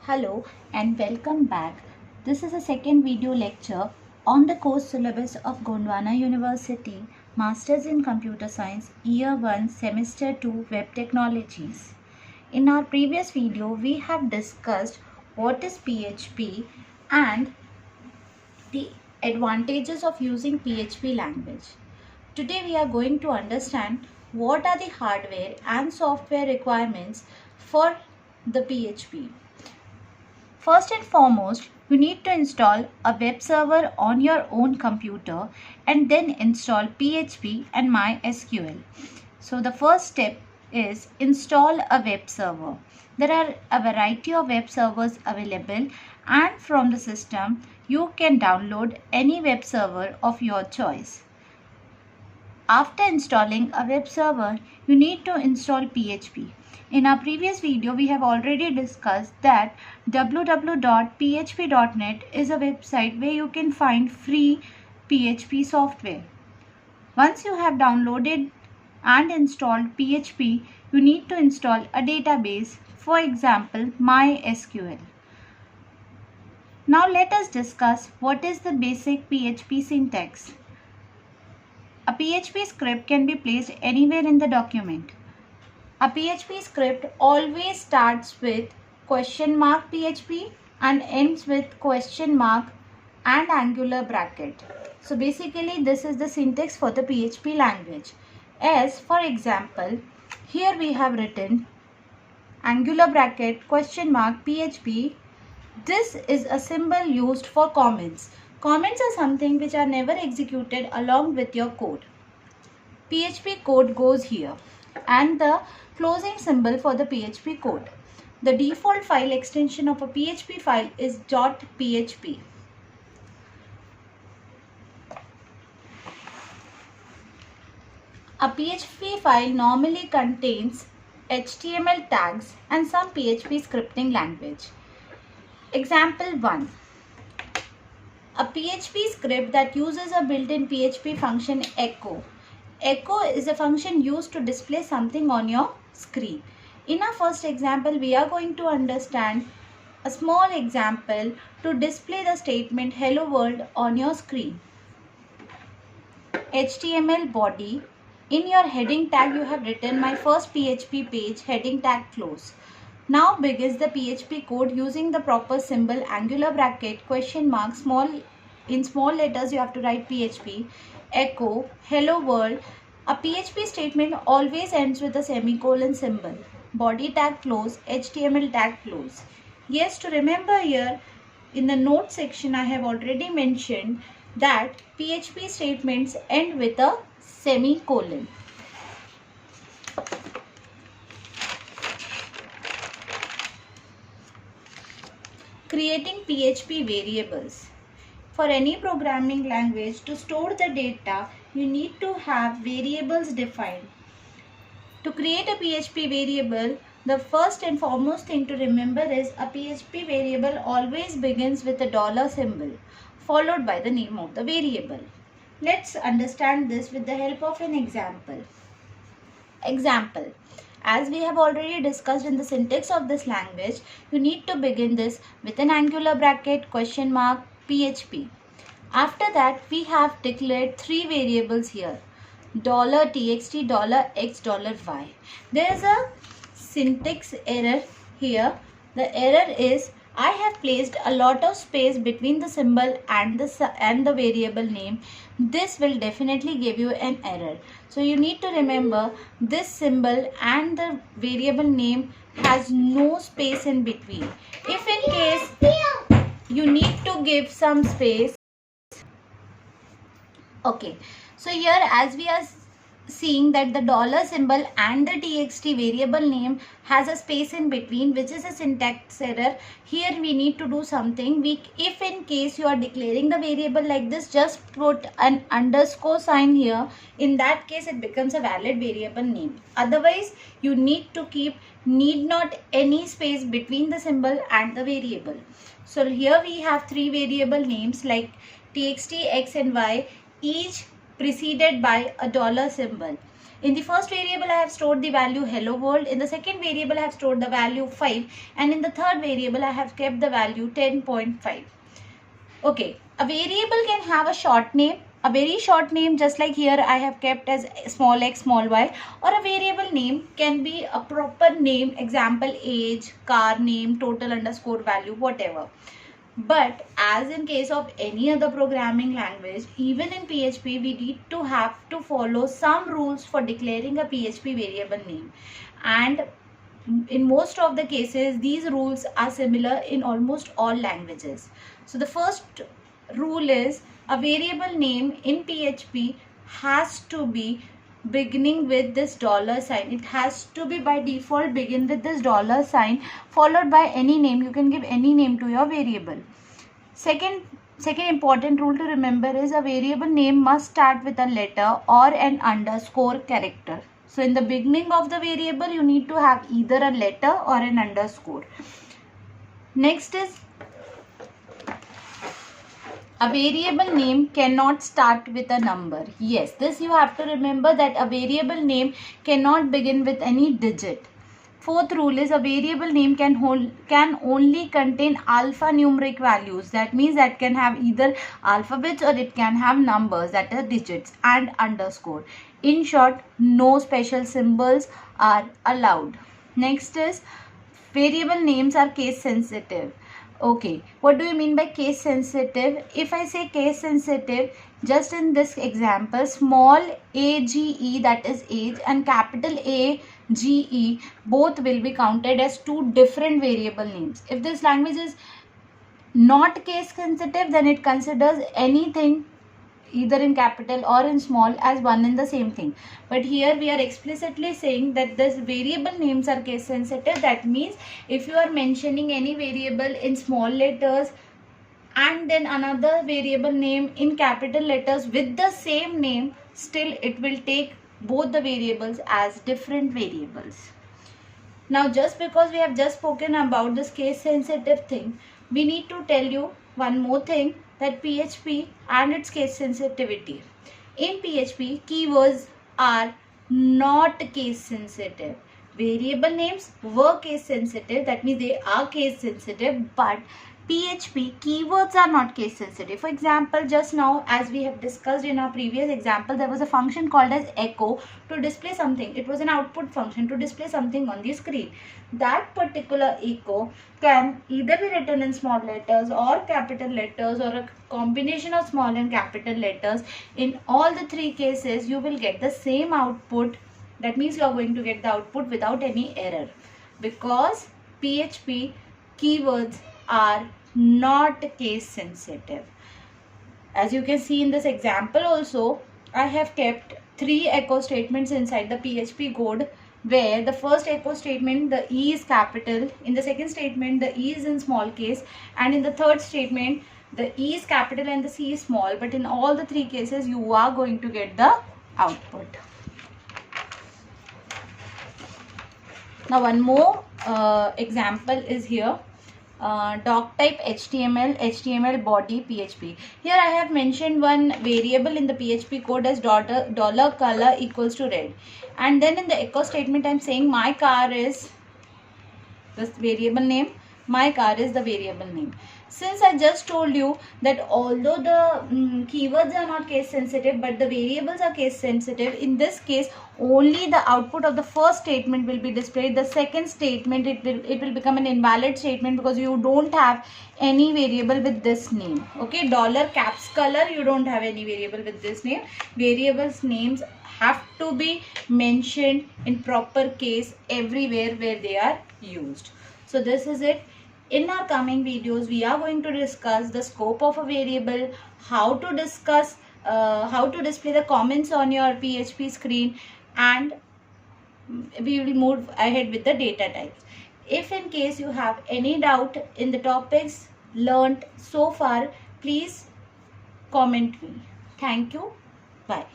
Hello and welcome back. This is a second video lecture on the course syllabus of Gondwana University, Masters in Computer Science, Year 1, Semester 2, Web Technologies. In our previous video, we have discussed what is PHP and the advantages of using PHP language. Today we are going to understand what are the hardware and software requirements for the PHP. First and foremost, you need to install a web server on your own computer and then install PHP and MySQL. So the first step is install a web server. There are a variety of web servers available, and from the system you can download any web server of your choice. After installing a web server, you need to install PHP. In our previous video, we have already discussed that www.php.net is a website where you can find free PHP software. Once you have downloaded and installed PHP, you need to install a database, for example, MySQL. Now let us discuss what is the basic PHP syntax. A PHP script can be placed anywhere in the document. A PHP script always starts with $PHP and ends with question mark and angular bracket. So basically this is the syntax for the PHP language. As for example, here we have written angular bracket question mark PHP. This is a symbol used for comments. Comments are something which are never executed along with your code. PHP code goes here and the closing symbol for the PHP code. The default file extension of a PHP file is .php. A PHP file normally contains HTML tags and some PHP scripting language. Example 1. A PHP script that uses a built-in PHP function echo. Echo is a function used to display something on your screen. In our first example, we are going to understand a small example to display the statement hello world on your screen. HTML body. In your heading tag, you have written my first PHP page, heading tag close. Now begins the PHP code using the proper symbol angular bracket question mark in small letters you have to write PHP echo hello world. A PHP statement always ends with a semicolon symbol. Body tag close, HTML tag close. Yes, to remember here in the note section I have already mentioned that PHP statements end with a semicolon. Creating PHP variables. For any programming language, to store the data, you need to have variables defined. To create a PHP variable, the first and foremost thing to remember is a PHP variable always begins with a dollar symbol, followed by the name of the variable. Let's understand this with the help of an example. Example. As we have already discussed in the syntax of this language, you need to begin this with an angular bracket question mark PHP. After that, we have declared three variables here, $txt, $x, $y. There is a syntax error here. The error is I have placed a lot of space between the symbol and the variable name. This will definitely give you an error. So you need to remember this symbol and the variable name has no space in between. If in case you need to give some space. Okay, so here as we are seeing that the dollar symbol and the txt variable name has a space in between, which is a syntax error. Here we need to do something. If in case you are declaring the variable like this, just put an underscore sign here. In that case it becomes a valid variable name. Otherwise you need to keep need not any space between the symbol and the variable. So here we have three variable names like txt, x and y, each preceded by a dollar symbol. In the first variable, I have stored the value hello world. In the second variable, I have stored the value 5. And in the third variable, I have kept the value 10.5. Okay, a variable can have a short name, a very short name, just like here I have kept as small x, small y, or a variable name can be a proper name, example age, car name, total underscore value, whatever. But as in case of any other programming language, even in PHP, we need to have to follow some rules for declaring a PHP variable name. And in most of the cases, these rules are similar in almost all languages. So the first rule is a variable name in PHP has to be beginning with this dollar sign. It has to be by default begin with this dollar sign followed by any name. You can give any name to your variable. Second important rule to remember is a variable name must start with a letter or an underscore character. So in the beginning of the variable, you need to have either a letter or an underscore. Next is a variable name cannot start with a number. Yes, this you have to remember, that a variable name cannot begin with any digit. Fourth rule is a variable name can only contain alphanumeric values. That means that can have either alphabets or it can have numbers, that are digits, and underscore. In short, no special symbols are allowed. Next is variable names are case sensitive. Okay, what do you mean by case sensitive? If I say case sensitive, just in this example, small age, that is age, and capital AGE, both will be counted as two different variable names. If this language is not case sensitive, then it considers anything either in capital or in small as one and the same thing. But here we are explicitly saying that this variable names are case sensitive. That means if you are mentioning any variable in small letters and then another variable name in capital letters with the same name, still it will take both the variables as different variables. Now, just because we have just spoken about this case sensitive thing, we need to tell you one more thing, that PHP and its case sensitivity. In PHP, keywords are not case sensitive. Variable names were case sensitive, that means they are case sensitive, but PHP keywords are not case sensitive. For example, just now as we have discussed in our previous example, there was a function called as echo to display something. It was an output function to display something on the screen. That particular echo can either be written in small letters or capital letters or a combination of small and capital letters. In all the three cases, you will get the same output. That means you are going to get the output without any error, because PHP keywords are not case sensitive. As you can see in this example also, I have kept 3 echo statements inside the PHP code, where the first echo statement, the E is capital, in the second statement the E is in small case, and in the third statement the E is capital and the C is small. But in all the 3 cases you are going to get the output. Now one more example is here. Doc type HTML body PHP. Here I have mentioned one variable in the PHP code as dollar color equals to red, and then in the echo statement I am saying my car is this variable name, my car is the variable name. Since I just told you that although the keywords are not case sensitive but the variables are case sensitive, in this case only the output of the first statement will be displayed. The second statement, it will become an invalid statement because you don't have any variable with this name. Okay, dollar caps color, you don't have any variable with this name. Variables names have to be mentioned in proper case everywhere where they are used. So this is it. In our coming videos, we are going to discuss the scope of a variable, how to discuss, how to display the comments on your PHP screen, and we will move ahead with the data types. If in case you have any doubt in the topics learnt so far, please comment me. Thank you. Bye.